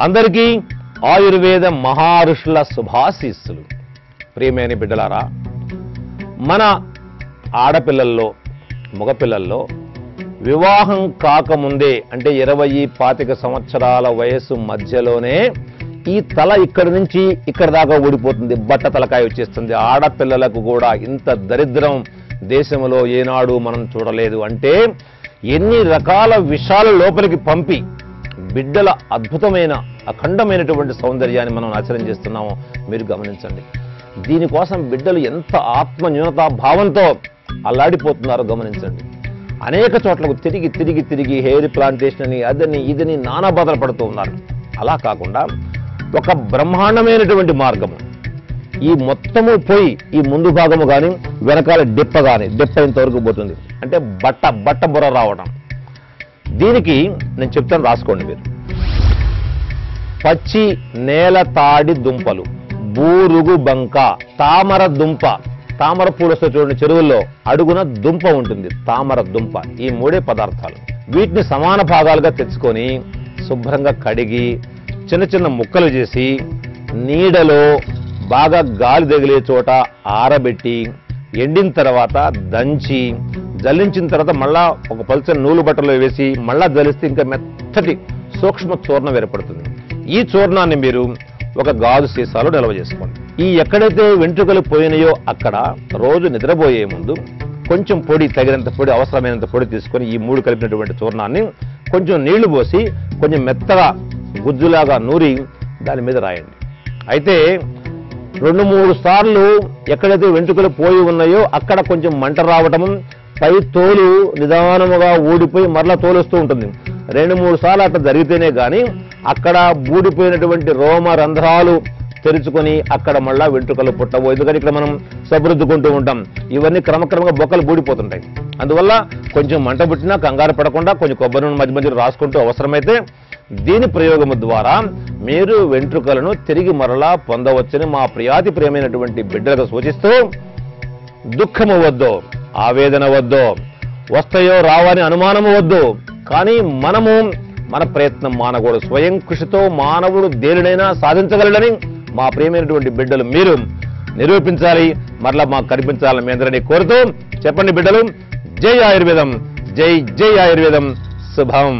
అందరికీ ఆయుర్వేద మహారుషుల శుభాశీస్సులు. ప్రియమైన బిడ్డలారా, మన ఆడపిల్లల్లో మగపిల్లల్లో వివాహం కాకముందే అంటే 20-25 సంవత్సరాల వయసు మధ్యలోనే ఈ తల ఇక్కడి నుంచి ఇక్కడ దాకా ఊడిపోతుంది, బట్ట తలకాయ వచ్చేస్తుంది. ఆడపిల్లలకు కూడా ఇంత దరిద్రం దేశంలో ఏనాడు మనం చూడలేదు. అంటే ఎన్ని రకాల విషాల లోపలికి పంపి బిడ్డల అద్భుతమైన అఖండమైనటువంటి సౌందర్యాన్ని మనం నాశనం చేస్తున్నామో మీరు గమనించండి. దీనికోసం బిడ్డలు ఎంత ఆత్మ న్యూనతా భావంతో అల్లాడిపోతున్నారో గమనించండి. అనేక చోట్లకు తిరిగి హెయిర్ ప్లాంటేషన్ అని అదని ఇదని నానా బాధలు పడుతూ ఉన్నారు. అలా కాకుండా ఒక బ్రహ్మాండమైనటువంటి మార్గము, ఈ మొత్తము పోయి ఈ ముందు భాగము కానీ వెనకాల డిప్ప కానీ, డిప్ప ఇంతవరకు పోతుంది అంటే బట్ట బుర్ర రావడం. దీనికి నేను చెప్తాను, రాసుకోండి మీరు. పచ్చి నేల తాడి దుంపలు, బూరుగు బంక, తామర దుంప. తామర పూలు వస్తే చూడండి, చెరువుల్లో అడుగున దుంప ఉంటుంది, తామర దుంప. ఈ 3 పదార్థాలు. వీటిని సమాన భాగాలుగా తెచ్చుకొని శుభ్రంగా కడిగి చిన్న చిన్న ముక్కలు చేసి నీడలో బాగా గాలి తగిలే చోట ఆరబెట్టి ఎండిన తర్వాత దంచి జల్లించిన తర్వాత మళ్ళా ఒక పల్చని నూలు బట్టలో వేసి మళ్ళా జలిస్తే ఇంకా మెత్తటి సూక్ష్మ చూర్ణం ఏర్పడుతుంది. ఈ చూర్ణాన్ని మీరు ఒక గాజు సీసాలో నిల్వ చేసుకోండి. ఈ ఎక్కడైతే వెంట్రుకలు పోయినాయో అక్కడ రోజు నిద్రపోయే ముందు కొంచెం పొడి, తగినంత పొడి, అవసరమైనంత పొడి తీసుకొని ఈ 3 కలిపినటువంటి చూర్ణాన్ని కొంచెం నీళ్లు పోసి కొంచెం మెత్తగా గుజ్జులాగా నూరి దాని మీద రాయండి. అయితే 2-3 సార్లు ఎక్కడైతే వెంట్రుకలు పోయి ఉన్నాయో అక్కడ కొంచెం మంట రావటము, పై తోలు నిదానముగా ఊడిపోయి మరలా తోలుస్తూ ఉంటుంది. 2-3 సార్లు అట్లా జరిగితేనే కానీ అక్కడ ఊడిపోయినటువంటి రోమ రంధ్రాలు తెరుచుకొని అక్కడ మళ్ళా వెంట్రుకలు పుట్టవు. ఎందుకంటే ఇక్కడ మనం సబృద్దుకుంటూ ఉంటాం, ఇవన్నీ క్రమక్రమంగా బొక్కలు బూడిపోతుంటాయి. అందువల్ల కొంచెం మంట పుట్టినా కంగారు పడకుండా కొంచెం కొబ్బరి నూనె మధ్య మధ్యలో రాసుకుంటూ అవసరమైతే దీని ప్రయోగము ద్వారా మీరు వెంట్రుకలను తిరిగి మరలా పొందవచ్చని మా ప్రియాతి ప్రియమైనటువంటి బిడ్డలకు సూచిస్తూ, దుఃఖము వద్దు, ఆవేదన వద్దు, వస్తాయో రావని అనుమానము వద్దు, కానీ మనము మన ప్రయత్నం మానకూడదు. స్వయం కృషితో మానవుడు దేనినైనా సాధించగలడని మా ప్రియమైనటువంటి బిడ్డలు మీరు నిరూపించాలి, మరలా మాకు కనిపించాలని మీ అందరినీ కోరుతూ చెప్పండి బిడ్డలు. జై ఆయుర్వేదం, జై జై ఆయుర్వేదం. శుభం.